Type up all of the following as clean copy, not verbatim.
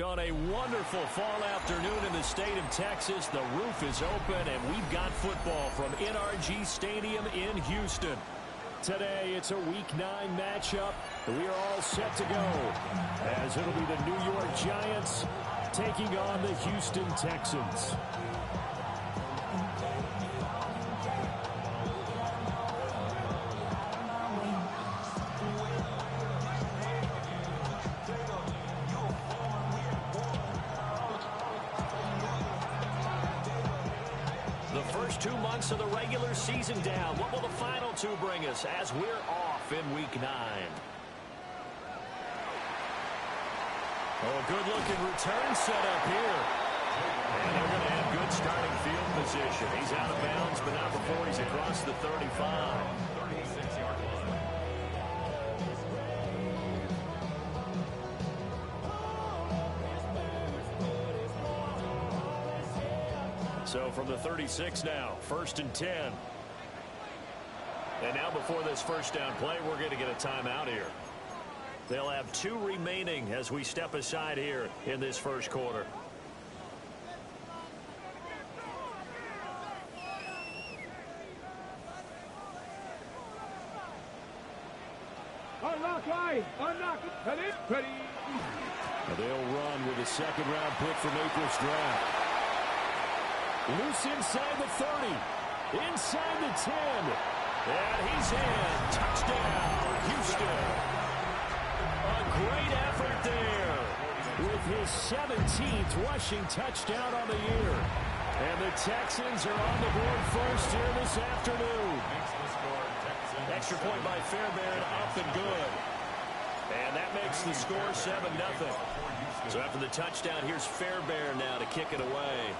On a wonderful fall afternoon in the state of Texas, the roof is open, and we've got football from NRG Stadium in Houston. Today, it's a Week 9 matchup. We are all set to go, as it'll be the New York Giants taking on the Houston Texans. The first 2 months of the regular season down. What will the final 2 bring us as we're off in Week 9? Oh, a good-looking return set up here. And they're going to have good starting field position. He's out of bounds, but not before he's across the 35. 36-yard line. So from the 36 now, 1st and 10. And now before this first down play, we're going to get a timeout here. They'll have 2 remaining as we step aside here in this first quarter. Unlock line. Unlock it. Ready. They'll run with a second-round pick from April's draft. Loose inside the 30. Inside the 10. And he's in. Touchdown, Houston. A great effort there with his 17th rushing touchdown on the year. And the Texans are on the board first here this afternoon. Extra point by Fairbairn, up and good. And that makes the score 7-0. So after the touchdown, here's Fairbairn now to kick it away.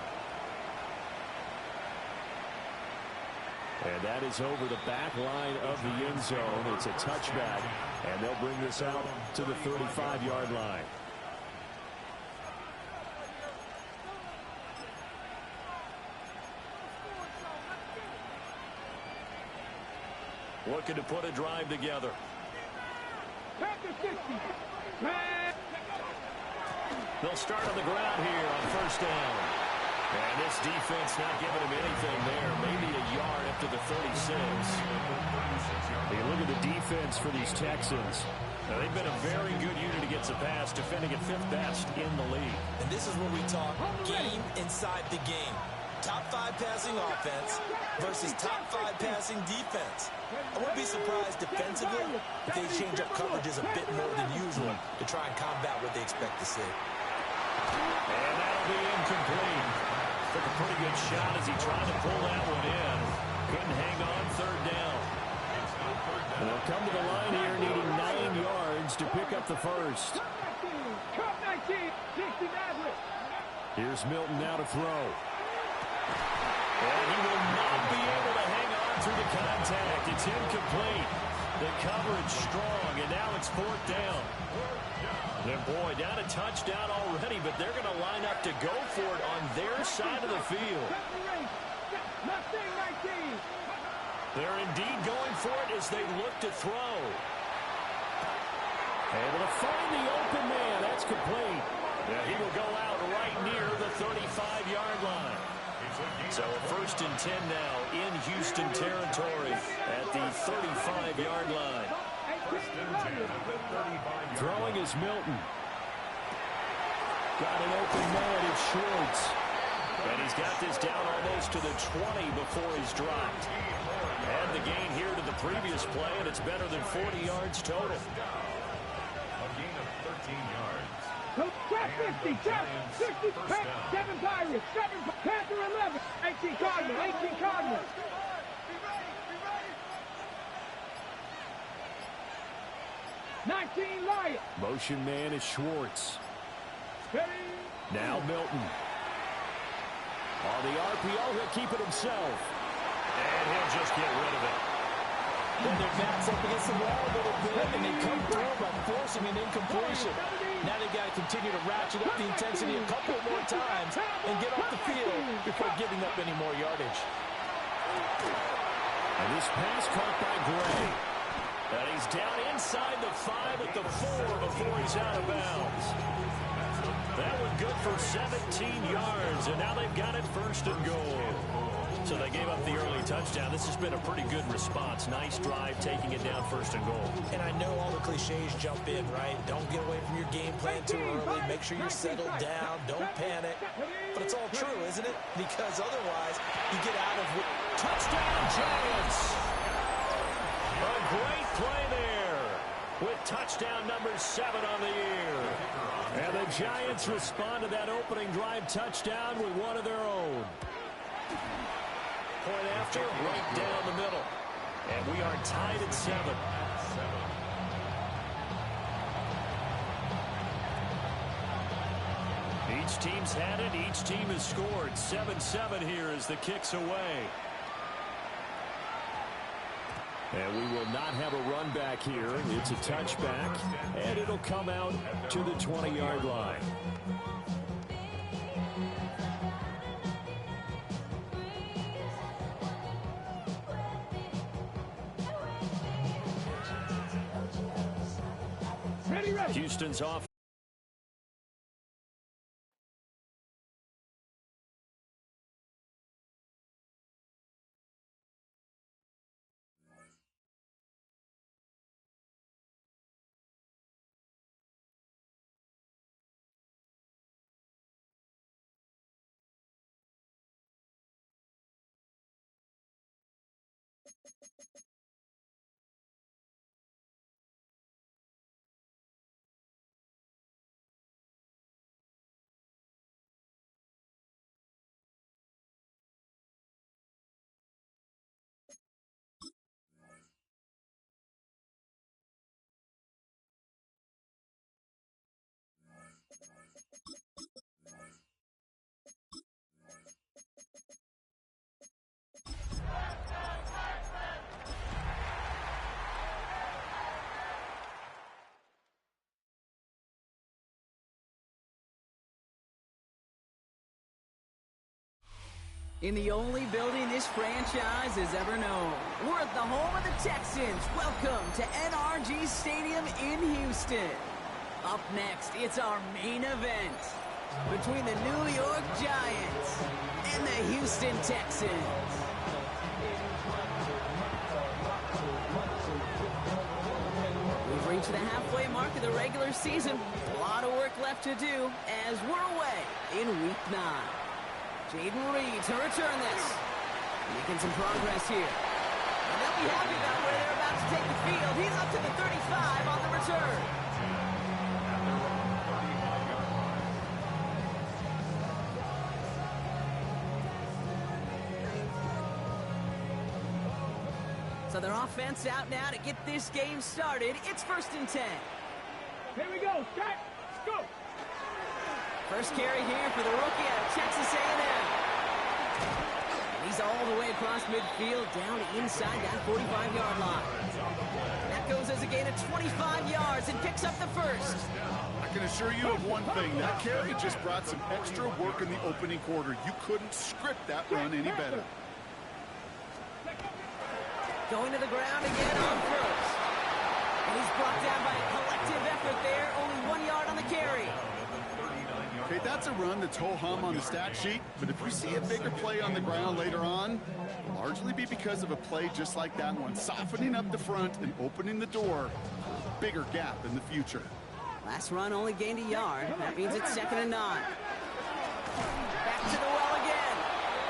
And that is over the back line of the end zone. It's a touchback, and they'll bring this out to the 35-yard line. Looking to put a drive together. They'll start on the ground here on first down. And this defense not giving him anything there. Maybe a yard after the 36. Hey, look at the defense for these Texans. Now, they've been a very good unit against the pass, defending at 5th best in the league. And this is where we talk game inside the game. Top 5 passing offense versus top 5 passing defense. I wouldn't be surprised defensively if they change up coverages a bit more than usual to try and combat what they expect to see. And that'll be incomplete. Took a pretty good shot as he tried to pull that one in. Couldn't hang on 3rd down. And they'll come to the line here needing 9 yards to pick up the first. Here's Milton now to throw. And he will not be able to hang on through the contact. It's incomplete. The coverage strong, and now it's 4th down. And boy, down a touchdown already, but they're going to line up to go for it on their side of the field. They're indeed going for it as they look to throw. Able to find the open man. That's complete. Yeah, he will go out right near the 35-yard line. So a 1st and 10 now in Houston territory at the 35-yard line. Throwing is Milton. Got an open man, it's Schwartz. And he's got this down almost to the 20 before he's dropped. And the gain here to the previous play, and it's better than 40 yards total. A gain of 13 yards. Trap 50, trap 60, 7 Pirates, 7 Panther 11, 18 Cardinals, 18 Cardinals. Lions. Motion man is Schwartz. Now Milton. On the RPO, he'll keep it himself. And he'll just get rid of it. When their backs up against the wall a little bit, and they come through by forcing an incompletion. Now they've got to continue to ratchet up the intensity a couple more times and get off the field before giving up any more yardage. And this pass caught by Gray. And he's down inside the 5 at the 4 before he's out of bounds. That one good for 17 yards, and now they've got it first and goal. So they gave up the early touchdown. This has been a pretty good response. Nice drive, taking it down first and goal. And I know all the cliches jump in, right? Don't get away from your game plan too early. Make sure you're settled down. Don't panic. But it's all true, isn't it? Because otherwise, you get out of... Touchdown, Giants! A great play there with touchdown number 7 on the year. And the Giants respond to that opening drive touchdown with one of their own. Point after, right down the middle. And we are tied at 7. Each team's had it. Each team has scored. 7-7 here as the kick's away. And we will not have a run back here. It's a touchback, and it'll come out to the 20-yard line. Houston's off. In the only building this franchise has ever known. We're at the home of the Texans. Welcome to NRG Stadium in Houston. Up next, it's our main event between the New York Giants and the Houston Texans. We've reached the halfway mark of the regular season. A lot of work left to do as we're away in Week 9. Jaden Reed to return this. Making some progress here. And they'll be happy about where they're about to take the field. He's up to the 35 on the return. So their offense out now to get this game started. It's 1st and 10. Here we go, Scott. Let's go. First carry here for the rookie out of Texas A&M. He's all the way across midfield, down inside that 45-yard line. That goes as a gain of 25 yards and picks up the first. I can assure you of one thing. That carry just brought some extra work in the opening quarter. You couldn't script that run any better. Going to the ground again on first. And he's brought down by a collective effort there. Only 1 yard on the carry. Okay, that's a run that's ho-hum on the stat sheet, but if you see a bigger play on the ground later on, it'll largely be because of a play just like that one, softening up the front and opening the door for a bigger gap in the future. Last run only gained a yard. That means it's 2nd and 9. Back to the well again.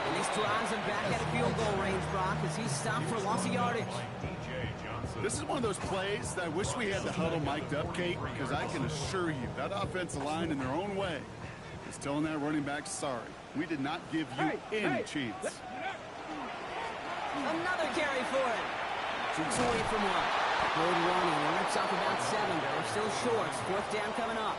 And this drives him back at a field goal range, Brock, as he's stopped for loss of yardage. This is one of those plays that I wish we had the huddle mic'd up, Kate, because I can assure you that offensive line in their own way is telling that running back, sorry, we did not give you any chance. Another carry for him. 2 away from 1. Good running. He rips off about 7, but we're still short. 4th down coming up.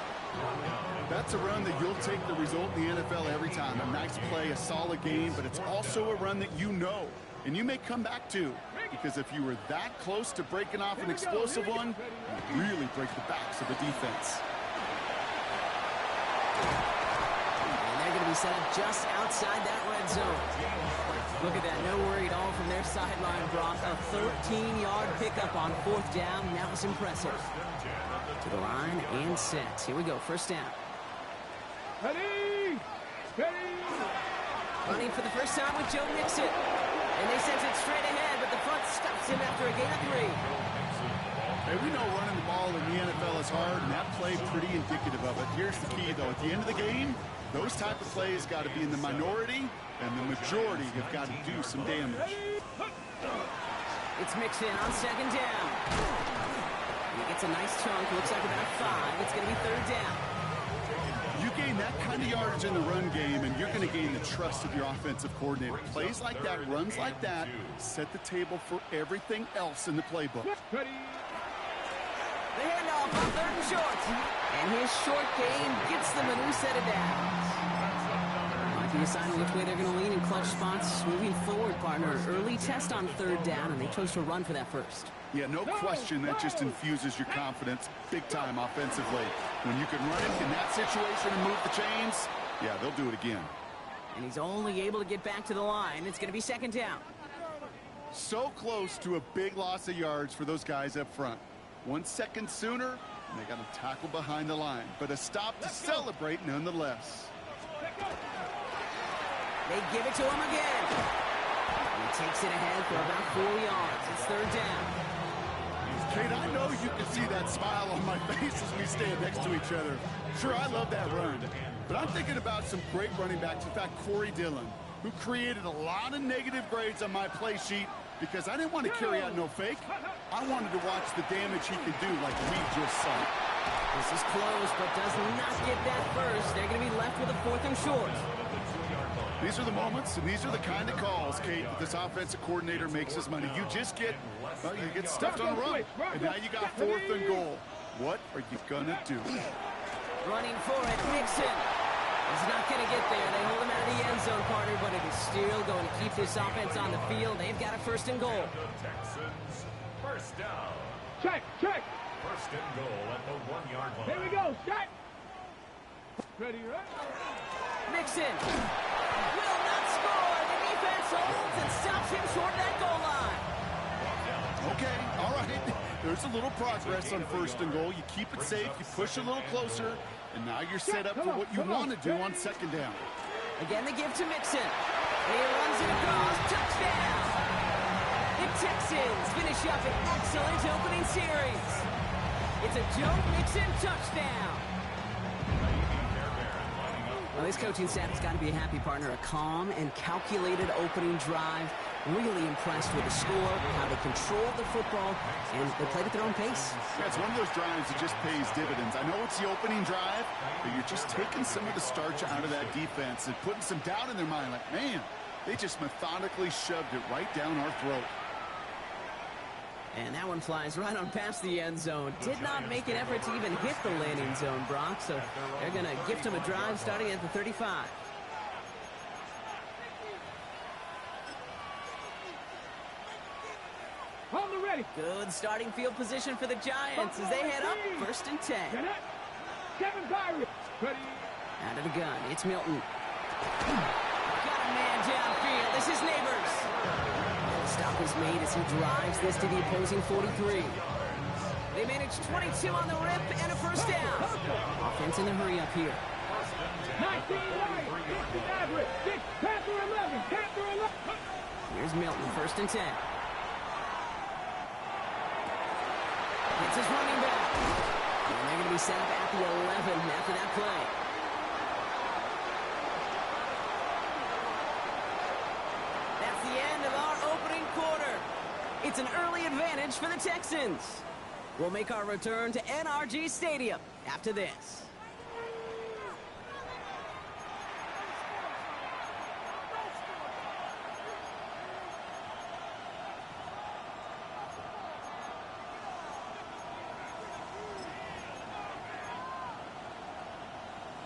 That's a run that you'll take the result in the NFL every time. A nice play, a solid game, but it's also a run that you know, and you may come back to, because if you were that close to breaking off an explosive one, you really break the backs of the defense. And they're going to be set up just outside that red zone. Look at that, no worry at all from their sideline, Brock. A 13-yard pickup on 4th down. That was impressive. To the line and set. Here we go, 1st down. Ready. Ready. Running for the first time with Joe Mixon. And they sent it straight ahead, but the front stops him after a gain of 3. Hey, we know running the ball in the NFL is hard, and that play pretty indicative of it. Here's the key, though. At the end of the game, those type of plays got to be in the minority, and the majority have got to do some damage. It's Mixon on 2nd down. He gets a nice chunk. Looks like about 5. It's going to be 3rd down. You gain that kind of yardage in the run game, and you're going to gain the trust of your offensive coordinator. Plays like that, runs like that, set the table for everything else in the playbook. Ready. The handoff on 3rd and short. And his short game gets them a new set of downs. Marking deciding which way they're going to lean in clutch spots. Moving forward, partner. Early test on 3rd down, and they chose to run for that first. Yeah, no question that just infuses your confidence big time offensively. When you can run it in that situation and move the chains, yeah, they'll do it again. And he's only able to get back to the line. It's going to be 2nd down. So close to a big loss of yards for those guys up front. 1 second sooner, and they got to tackle behind the line. But a stop to celebrate nonetheless. They give it to him again. And he takes it ahead for about 4 yards. It's 3rd down. Kate, I know you can see that smile on my face as we stand next to each other. Sure, I love that run. But I'm thinking about some great running backs. In fact, Corey Dillon, who created a lot of negative grades on my play sheet because I didn't want to carry out no fake. I wanted to watch the damage he could do like we just saw. This is close, but does not get that first. They're going to be left with a 4th and short. These are the moments, and these are the kind of calls, Kate, that this offensive coordinator makes his money. You just get, well, you get stuffed on a run, and now you got 4th and goal. What are you going to do? Running for it, Mixon. He's not going to get there. They hold him out of the end zone, partner, but it is still going to keep this offense on the field. They've got a 1st and goal. Texans, 1st down. Check, check. 1st and goal at the 1-yard line. Here we go, Scott. Ready, right? Mixon will not score. The defense holds and stops him short of that goal line. Okay, all right. There's a little progress on 1st and goal. You keep it safe, you push a little closer, and now you're set up for what you want to do on 2nd down. Again, the give to Mixon. He runs it across. Touchdown. The Texans finish up an excellent opening series. It's a Joe Mixon touchdown. Well, this coaching staff has got to be a happy partner. A calm and calculated opening drive. Really impressed with the score, how they controlled the football, and they played at their own pace. Yeah, it's one of those drives that just pays dividends. I know it's the opening drive, but you're just taking some of the starch out of that defense and putting some doubt in their mind. Like, man, they just methodically shoved it right down our throat. And that one flies right on past the end zone. Did not make an effort to even hit the landing zone, Brock. So they're going to gift him a drive starting at the 35. On the ready. Good starting field position for the Giants as they head up 1st and 10. Kevin Byron. Ready. Out of the gun, it's Milton. Got a man downfield. This is Neighbors. Stop is made as he drives this to the opposing 43. They manage 22 on the rip and a 1st down. Offense in a hurry up here. 19 right. 6 average. 6 Panther 11. Panther 11. Here's Milton, 1st and 10. It's his running back. And they're going to be set up at the 11 after that play. That's the end of our opening quarter. It's an early advantage for the Texans. We'll make our return to NRG Stadium after this.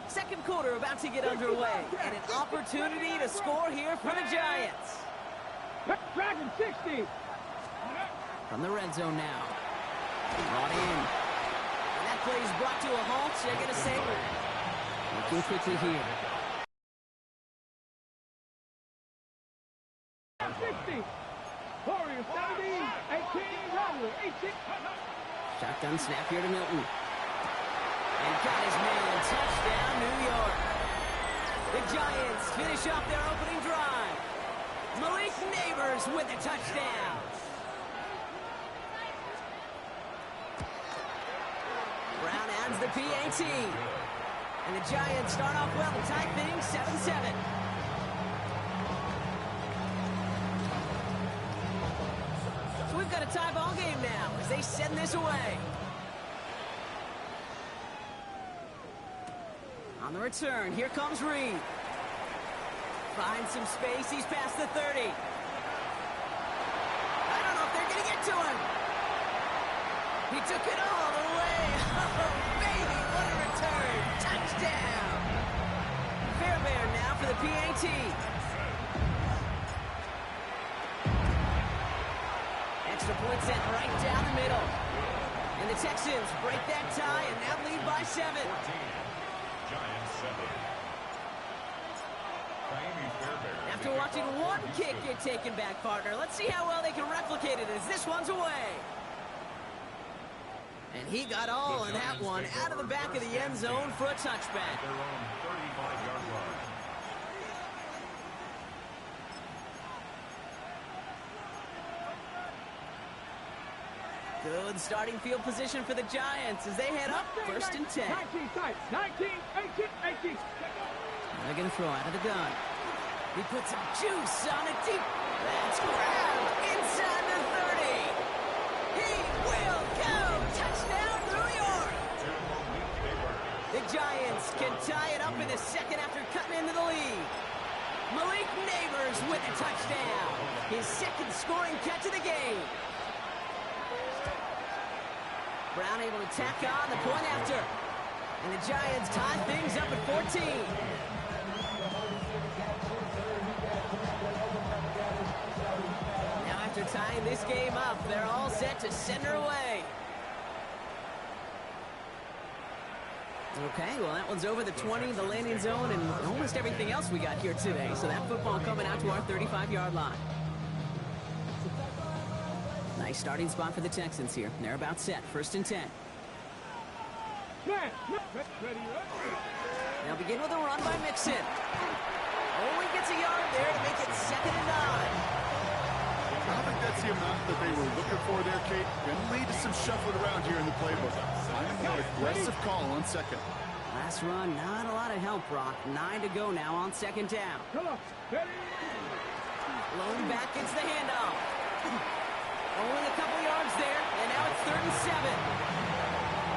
Second quarter about to get underway, and an opportunity to score here for the Giants. Dragon 60. From the red zone now. Brought in. And that play is brought to a halt. They're going to say looking quickly here. 60. Warriors 70. 18. Robert 18. Shotgun snap here to Milton. And got his man. Touchdown, New York. The Giants finish off their opening drive. Malik Neighbors with a touchdown. Brown adds the PAT. And the Giants start off well to tie things 7-7. So we've got a tie ball game now as they send this away. On the return, here comes Reed. Finds some space, he's past the 30. I don't know if they're going to get to him. He took it all the way. Oh, baby, what a return. Touchdown. Fairbairn now for the PAT. Extra point sent right down the middle. And the Texans break that tie and now lead by 7. Giants 7. After watching one kick get taken back, partner, let's see how well they can replicate it as this one's away. And he got all in that one out of the back of the end zone for a touchback. Their own 35-yard line. Good starting field position for the Giants as they head up 1st and 10. 19, 18. They're going to throw out of the gun. He puts some juice on it deep. That's grabbed inside the 30. He will go. Touchdown, New York. The Giants can tie it up in the second after cutting into the lead. Malik Neighbors with a touchdown. His second scoring catch of the game. Brown able to tack on the point after. And the Giants tie things up at 14. Now after tying this game up, they're all set to send her away. Okay, well that one's over the 20, the landing zone, and almost everything else we got here today. So that football coming out to our 35-yard line. Nice starting spot for the Texans here. They're about set. 1st and 10. Now begin with a run by Mixon. Only gets a yard there to make it 2nd and 9. I don't think that's the amount that they were looking for there, Kate. Going to lead to some shuffling around here in the playbook. I'm an aggressive call on 2nd. Last run, not a lot of help, Brock. 9 to go now on 2nd down. Lone back gets the handoff. Only a couple yards there, and now it's 3rd and 7.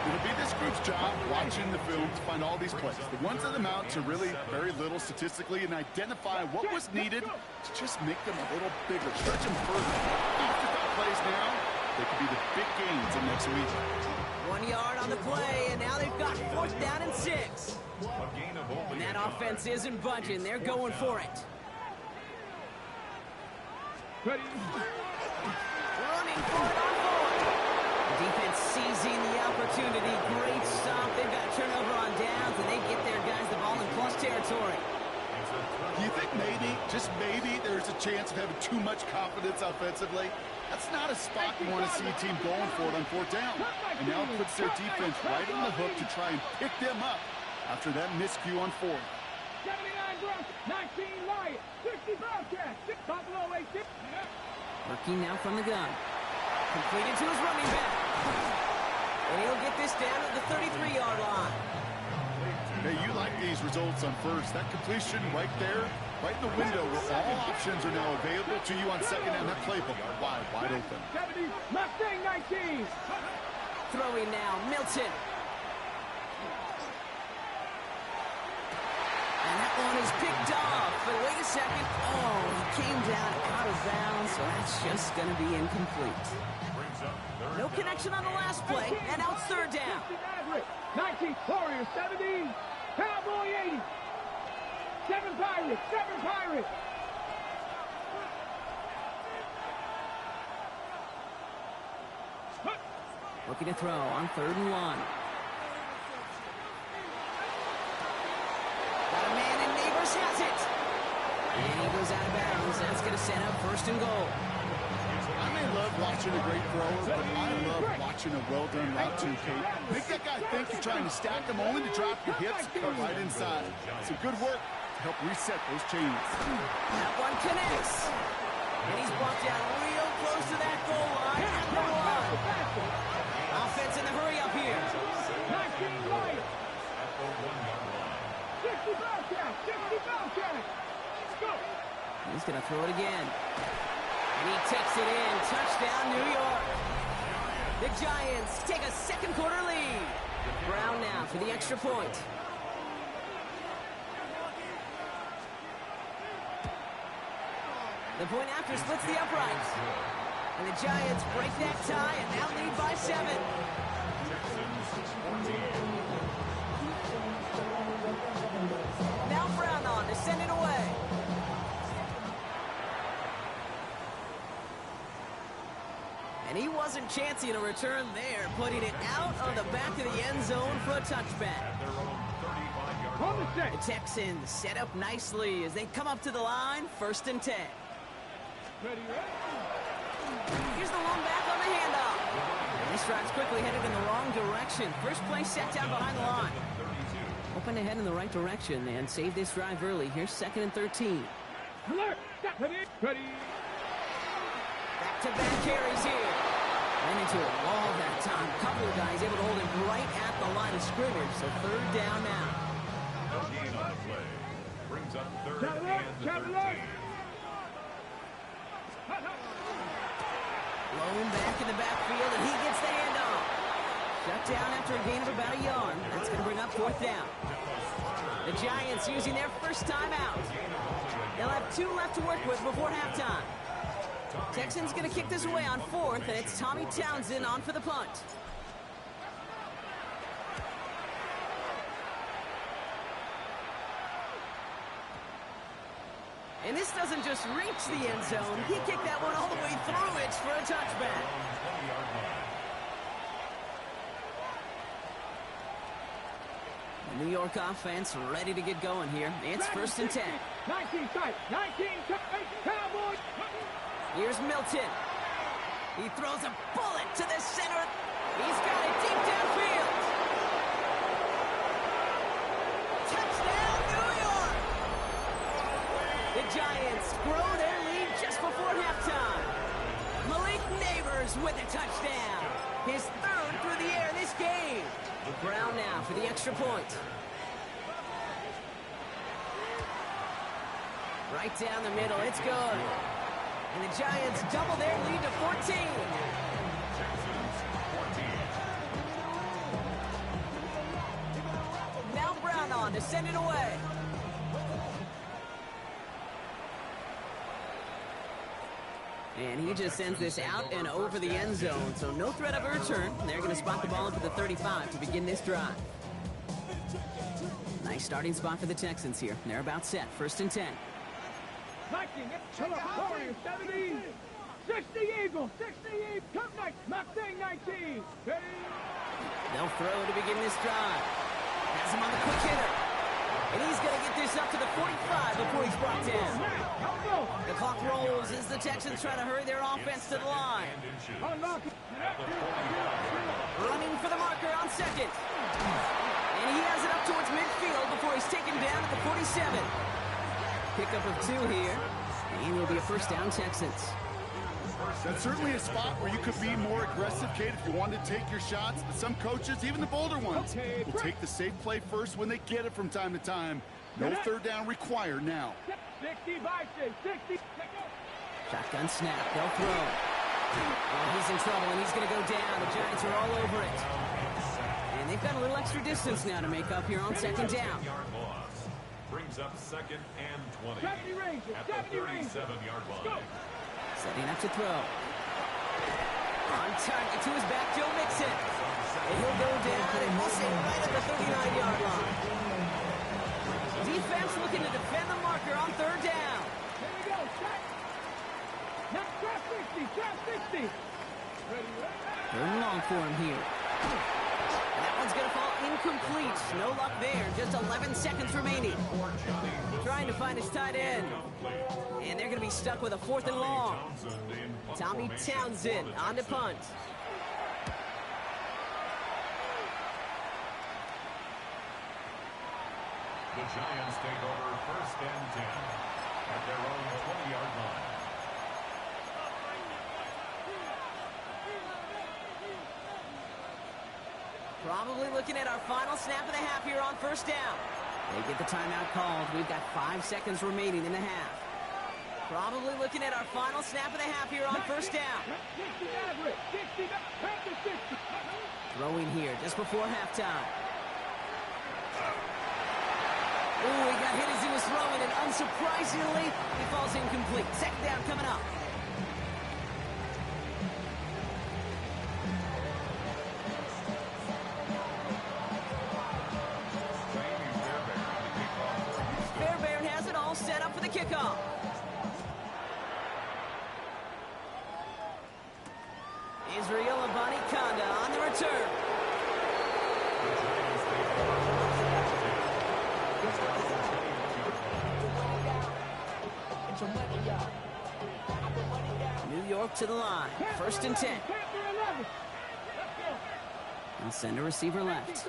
It'll be this group's job watching the film to find all these plays. The ones that amount to really very little statistically and identify what was needed to just make them a little bigger, stretch them further. After that plays now, they could be the big gains in next week. 1 yard on the play, and now they've got 4th down and 6. And that offense isn't budging. They're going for it. Running for it on 4. The defense seizing the opportunity. Great stop. They've got a turnover on downs, and they get their guys the ball in plus territory. Do you think maybe, just maybe, there's a chance of having too much confidence offensively? That's not a spot you want to see a team going for it on 4th down. And now it puts their defense right on the hook to try and pick them up after that miscue on 4th. 79 Broncos, 19 Lions, 60 Bobcats, 6 Buffalo 86. Working now from the gun. Completed to his running back. And he'll get this down at the 33-yard line. Hey, you like these results on 1st. That completion right there, right in the window where all options are now available to you on 2nd down. That playbook wide open. 70, Mustang 19. Throwing now, Milton. And that one is picked off. But wait a second. Oh, he came down out of bounds, so that's just going to be incomplete. No connection on the last play, and now it's 3rd down. 19 Warriors, 17. Cowboy 80. 7 Pirates, 7 Pirates. Looking to throw on 3rd and 1. Got a man, and Neighbors has it. And he goes out of bounds. That's going to set up 1st and goal. I may love watching a great thrower, but I love watching a well-done route too, Kate. Make that guy think you're trying to stack them only to drop your hips and cut right inside. So good work. help reset those chains. That one connects. And he's brought down real close to that goal line at the one. Offense in the hurry up here. 19 right. 60 foul count. 60 foul count. Go. He's going to throw it again. And he takes it in. Touchdown, New York. The Giants take a second quarter lead. Brown now for the extra point. The point after splits the uprights. And the Giants break that tie and now lead by 7. Now Brown on to send it away. And he wasn't chancing a return there, putting it out on the back of the end zone for a touchback. The Texans set up nicely as they come up to the line, 1st and 10. Here's the long back on the handoff. And this drive's quickly headed in the wrong direction. First play set down behind the line. Hoping to head in the right direction and save this drive early. Here's 2nd and 13. Back-to-back carries here. Ran into a wall that time. Couple of guys able to hold him right at the line of scrimmage. So 3rd down now. No gain on the play. Brings up 3rd and 13. Blown back in the backfield, and he gets the handoff. Shut down after a gain of about a yard. That's going to bring up 4th down. The Giants using their first timeout. They'll have 2 left to work with before halftime. Texans going to kick this away on 4th, and it's Tommy Townsend on for the punt. And this doesn't just reach the end zone. He kicked that one all the way through it for a touchback. The New York offense ready to get going here. It's 1st and 10. 19 tight. 19 tight. Cowboys. Here's Milton. He throws a bullet to the center. He's got it deep downfield. Touchdown, New York! The Giants grow their lead just before halftime. Malik Neighbors with a touchdown. His 3rd through the air this game. Brown now for the extra point. Right down the middle, it's good. And the Giants double their lead to 14. Now Brown on to send it away. And he just sends this out and over the end zone. So no threat of a return. They're going to spot the ball up at the 35 to begin this drive. Nice starting spot for the Texans here. They're about set. 1st and 10. Viking, Warriors, 70. 60 Eagles, 68. Come next, Mustang 19. They'll throw to begin this drive. Has him on the quick hitter. And he's going to get this up to the 45 before he's brought down. The clock rolls as the Texans try to hurry their offense to the line. Running for the marker on 2nd. And he has it up towards midfield before he's taken down at the 47. Pickup of 2 here. And it'll be a 1st down Texans. That's certainly a spot where you could be more aggressive, Kate, if you wanted to take your shots. But some coaches, even the bolder ones, will take the safe play first when they get it from time to time. No 3rd down required now. 60 Vikings, 60. Shotgun snap. They'll throw. Oh, he's in trouble, and he's going to go down. The Giants are all over it. And they've got a little extra distance now to make up here on 2nd down. Brings up 2nd and 20 70 Rangers, at the 37-yard line. Setting up to throw. On target to his back, Joe Mixon. And he'll go down, and we'll say right at the 39-yard line. Defense looking to defend the marker on 3rd down. Here we go, check. Now, trap 60, trap 60. 3rd and long for him here. That one's going to fall incomplete. No luck there. Just 11 seconds remaining. Trying to find his tight end. And they're going to be stuck with a 4th and long. Tommy Townsend on to punt. The Giants take over 1st and 10 at their own 20-yard line. Probably looking at our final snap of the half here on 1st down. They get the timeout called. We've got 5 seconds remaining in the half. Probably looking at our final snap of the half here on 1st down. Throwing here just before halftime. Ooh, he got hit as he was throwing, and unsurprisingly, he falls incomplete. 2nd down coming up. Fairbairn has it all set up for the kickoff. Israel Abani-Kanda on the return. New York to the line. 1st and 10. And send a receiver left.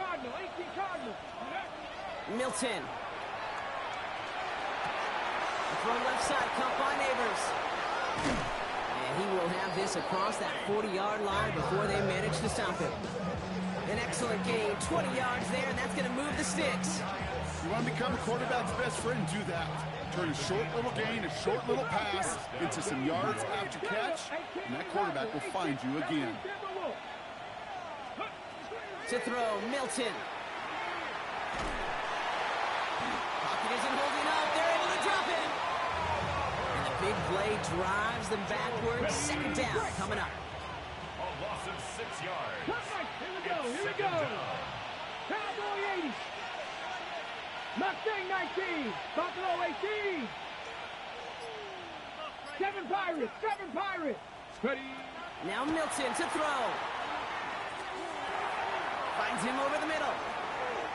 Milton. From left side, caught by Neighbors. And he will have this across that 40-yard line before they manage to stop him. An excellent gain, 20 yards there, and that's going to move the sticks. You want to become a quarterback's best friend, do that. Turn a short little gain, a short little pass into some yards after catch, and that quarterback will find you again. To throw, Milton. Pocket isn't holding up. They're able to drop it. And the big play drives them backwards. 2nd down coming up. A loss of 6 yards. Here we go. Cowboy 80. Mustang 19. Buffalo 18. 7 Pirates. 7 Pirates. Ready. Now Milton to throw. Finds him over the middle.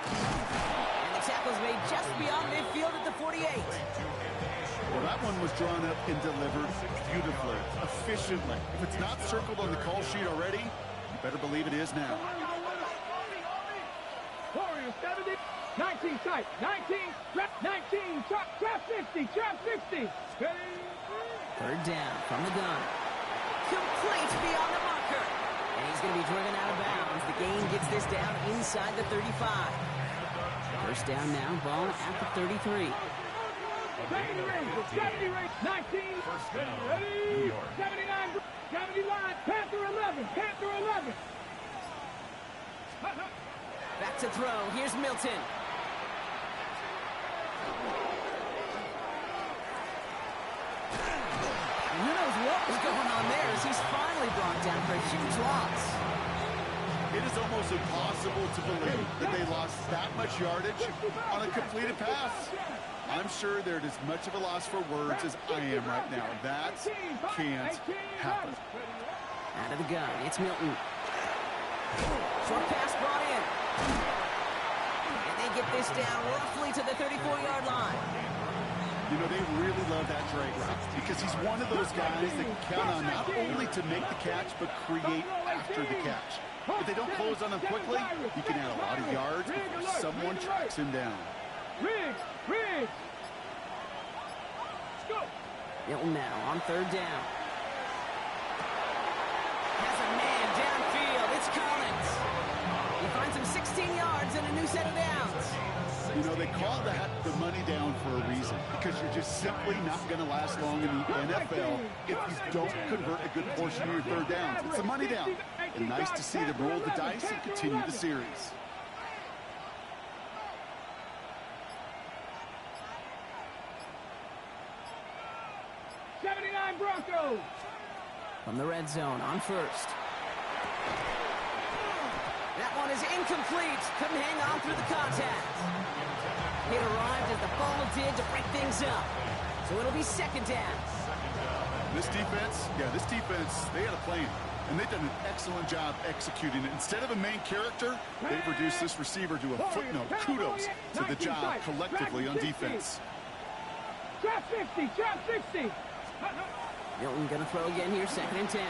And the tackle's made just beyond midfield at the 48. Well, that one was drawn up and delivered beautifully, efficiently. If it's not circled on the call sheet already, you better believe it is now. Warriors 70. 19 tight. 19. Trap 19. Trap 50. Trap 60. Ready. 3rd down from the gun. Complete beyond the marker. And he's going to be driven out of bounds. The gain gets this down inside the 35. 1st down now, ball at the 33. 70 range, 19. Ready. 79. 70 line. Panther 11. Panther 11. Back to throw. Here's Milton. Who knows what was going on there as he's finally brought down for a huge loss. It is almost impossible to believe that they lost that much yardage on a completed pass. I'm sure they're as much of a loss for words as I am right now. That can't happen. Out of the gun, it's Milton. Short pass brought in. And they get this down roughly to the 34-yard line. You know, they really love that Drake route because he's one of those guys that can count on not only to make the catch, but create after the catch. If they don't close on him quickly, he can add a lot of yards before someone tracks him down. Riggs. Let's go. Milton now on 3rd down. Has a man downfield. It's Collins. He finds him 16 yards and a new set of downs. You know, they call that the money down for a reason because you're just simply not going to last long in the NFL if you don't convert a good portion of your 3rd downs. It's a money down. And nice to see them roll the dice and continue the series. Broncos. From the red zone on 1st. That one is incomplete. Couldn't hang on through the contact. It arrived as the ball did to break things up. So it'll be 2nd down. This defense, they had a plan. And they've done an excellent job executing it. Instead of a main character, they've reduced this receiver to a footnote. Kudos to the job collectively on defense. Trap 60, trap 60. Milton going to throw again here, 2nd and 10.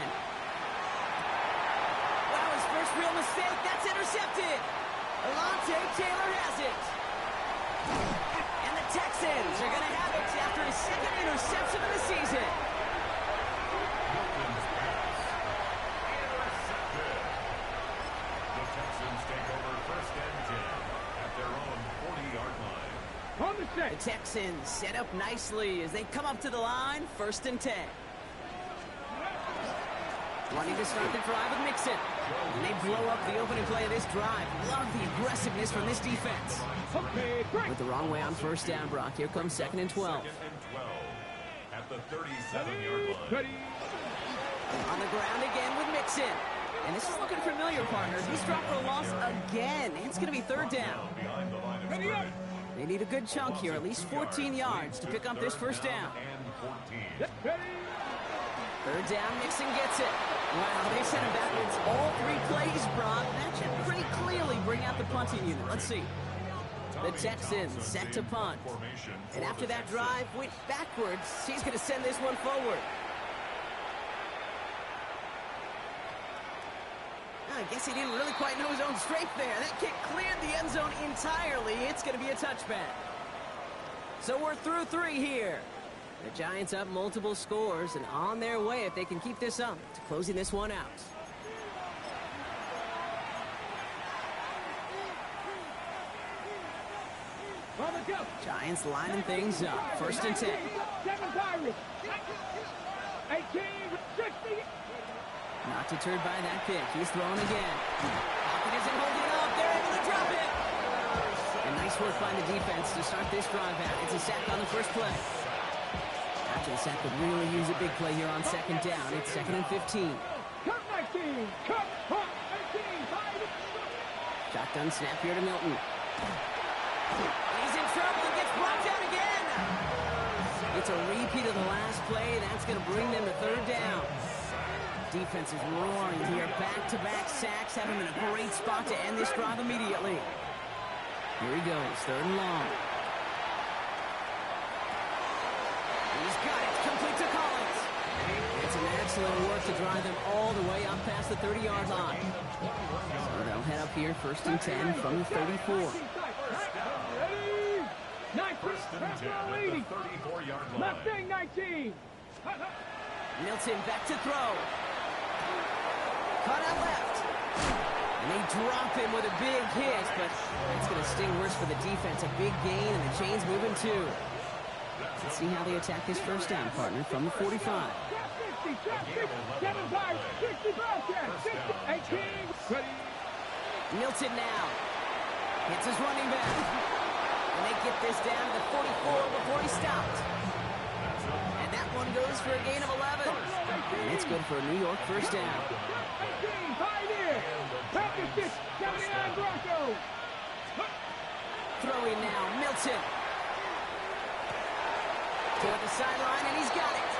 Wow, his first real mistake. That's intercepted. Alontae Taylor has it. Texans are going to have it after his second interception of the season. The Texans take over 1st and 10 at their own 40-yard line. On the set. The Texans set up nicely as they come up to the line, 1st and 10. Wanting to start the drive with Mixon. And they blow up the opening play of this drive. Love the aggressiveness from this defense. With the wrong way on 1st down, Brock. Here comes 2nd and 12. 2nd and 12 at the 37-yard line. On the ground again with Mixon. And this is looking familiar, partner. He's dropped for a loss again. It's going to be 3rd down. Behind the line of scrimmage. They need a good chunk here, at least 14 yards to pick up this 1st down. And 14. 3rd down, Mixon gets it. Wow, they sent him backwards all 3 plays, Brock. That should pretty clearly bring out the punting unit. Let's see. The Texans set to punt. And after that drive went backwards, he's going to send this one forward. I guess he didn't really quite know his own strength there. That kick cleared the end zone entirely. It's going to be a touchback. So we're through 3 here. The Giants up multiple scores and on their way, if they can keep this up, to closing this one out. On the go. Giants lining things up. 1st and 10. 7 Pirates. 18, 60. Not deterred by that pick. He's throwing again. Pocket isn't holding up. They're able to drop it. And nice work by the defense to start this drive out. It's a sack on the first play. After the sack could really use a big play here on 2nd down. It's 2nd and 15. Cut 19. Cut 18. Shotgun snap here to Milton. He's in trouble and gets brought down again. It's a repeat of the last play. That's going to bring them to 3rd down. Defense is roaring here. Back-to-back sacks have him in a great spot to end this drive immediately. Here he goes. 3rd and long. He's got it. Complete to Collins. It's an excellent work to drive them all the way up past the 30-yard line. So they'll head up here 1st and 10 from the 34. 1st and 10 at the 34-yard line. Mustang 19. Milton back to throw. Cut out left. And they drop him with a big hit, but it's going to sting worse for the defense. A big gain, and the chain's moving too. Let's see how they attack this 1st down, partner, from the 45. 7 Pirates. 60 Bobcats. 18. Milton now. Hits his running back. And they get this down to the 44 before he stopped. And that one goes for a gain of 11. And it's good for a New York 1st down. 18. Pioneer. Package 79 Broncos. Throwing now, Milton. Toward the sideline, and he's got it.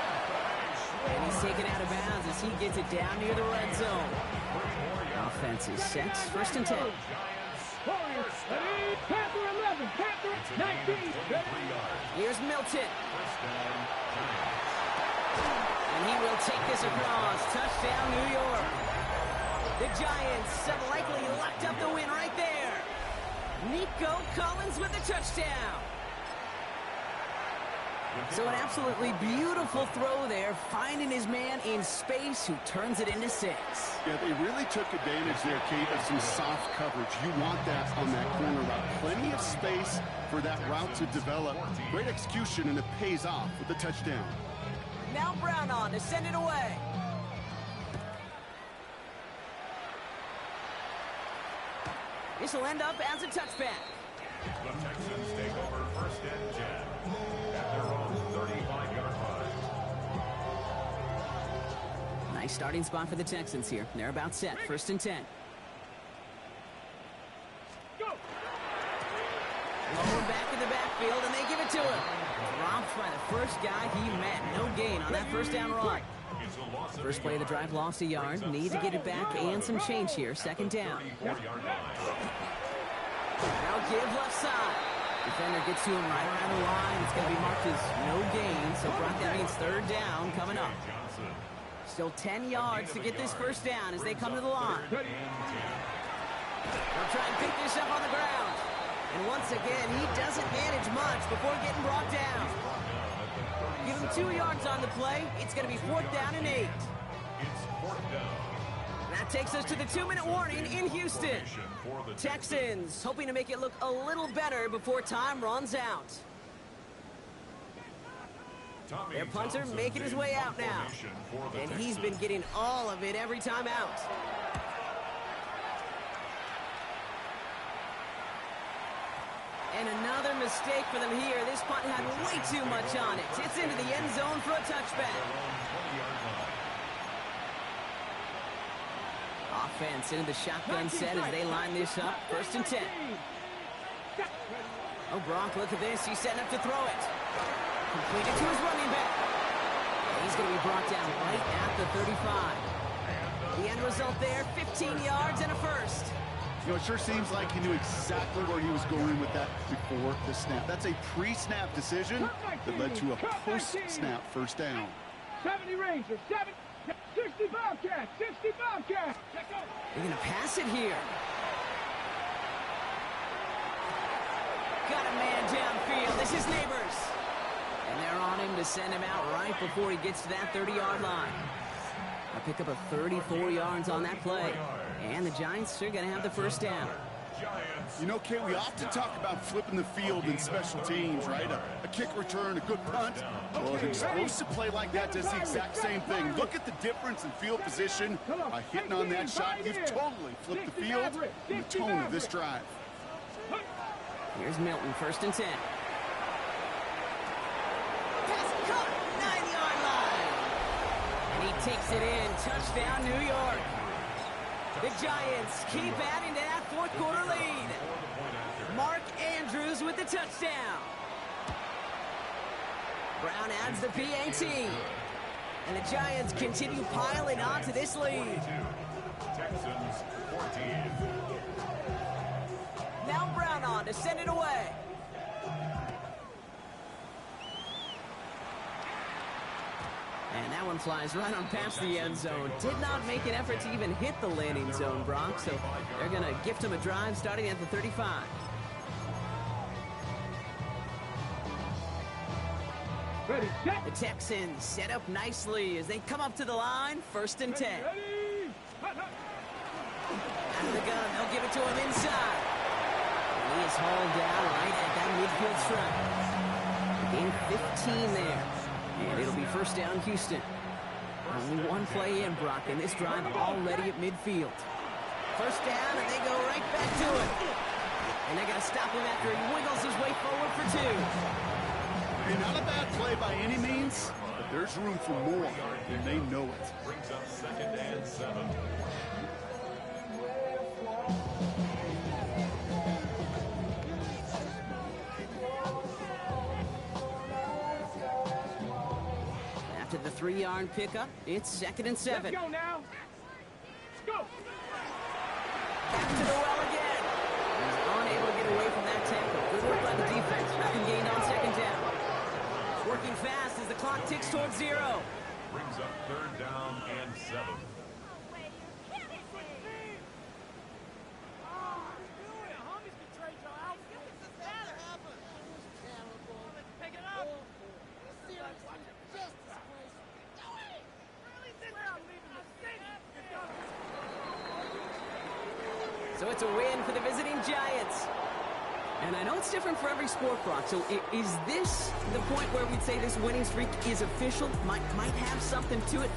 And he's taken out of bounds as he gets it down near the red zone. Offense is set. 1st and 10. Panther 11. Panther 19. Here's Milton. And he will take this across. Touchdown, New York. The Giants have likely locked up the win right there. Nico Collins with the touchdown. So an absolutely beautiful throw there, finding his man in space who turns it into 6. Yeah, they really took advantage there, Kate, of some soft coverage. You want that on that corner route. Plenty of space for that route to develop. Great execution, and it pays off with the touchdown. Now Brown on to send it away. This will end up as a touchback. The Texans take over 1st and 10 at their own 35-yard line. Nice starting spot for the Texans here. They're about set. 1st and 10. Lower back in the backfield, and they give it to him. Dropped by the first guy he met. No gain on that 1st down run. First play of the drive, lost a yard. Need to get it back and some change here. 2nd down. Now give left side. Defender gets to him right around the line. It's going to be marked as no gain. So Brock, that means 3rd down coming up. Still 10 yards to get this 1st down as they come to the line. They'll try and pick this up on the ground. And once again, he doesn't manage much before getting brought down. Give him 2 yards on the play. It's going to be 4th down and 8. It's 4th down. That takes us to the 2-minute warning in Houston. Texans hoping to make it look a little better before time runs out. Their punter making his way out now. And he's been getting all of it every time out. And another mistake for them here. This punt had way too much on it. It's into the end zone for a touchback. Offense into the shotgun set as they line this up. 1st and 10. Oh, Gronk, look at this. He's setting up to throw it. Completed to his running back. And he's going to be brought down right at the 35. The end result there, 15 yards and a first. You know, it sure seems like he knew exactly where he was going with that before the snap. That's a pre-snap decision that led to a post-snap 1st down. 70 Rangers, 60 Bobcats, 60 Bobcats. They're going to pass it here. Got a man downfield. This is Neighbors. And they're on him to send him out right before he gets to that 30-yard line. A pickup of 34 yards on that play. And the Giants are going to have the 1st down. You know, Kate, we often talk about flipping the field in special teams, right? A kick return, a good punt. Well, an explosive play like that does the exact same thing. Look at the difference in field position. By hitting on that shot, you've totally flipped the field and the tone of this drive. Here's Milton, 1st and 10. Pass caught, 9-yard line. And he takes it in. Touchdown, New York. The Giants keep adding to that 4th quarter lead. Mark Andrews with the touchdown. Brown adds the PAT. And the Giants continue piling on to this lead. Texans 14. Now Brown on to send it away. And that one flies right on past the end zone. Did not make an effort to even hit the landing zone, Brock. So they're going to gift him a drive starting at the 35. Ready, set. The Texans set up nicely as they come up to the line. 1st and 10. Out of the gun, they'll give it to him inside. And he is hauled down right at that midfield stripe. Gain 15 there. And it'll be 1st down, Houston. Only one play in, Brock, and this drive already at midfield. 1st down, and they go right back to it. And they're going to stop him after he wiggles his way forward for 2. And not a bad play by any means, but there's room for more, and they know it. Brings up 2nd and 7. After the 3-yard pickup, it's 2nd and 7. Let's go now. Go. Back to the well again. He's unable to get away from that tackle. Good work by the defense. Nothing gained on 2nd down. Working fast as the clock ticks towards 0. Brings up 3rd down and 7. So it's a win for the visiting Giants. And I know it's different for every sport, Brock. So is this the point where we'd say this winning streak is official? Might have something to it?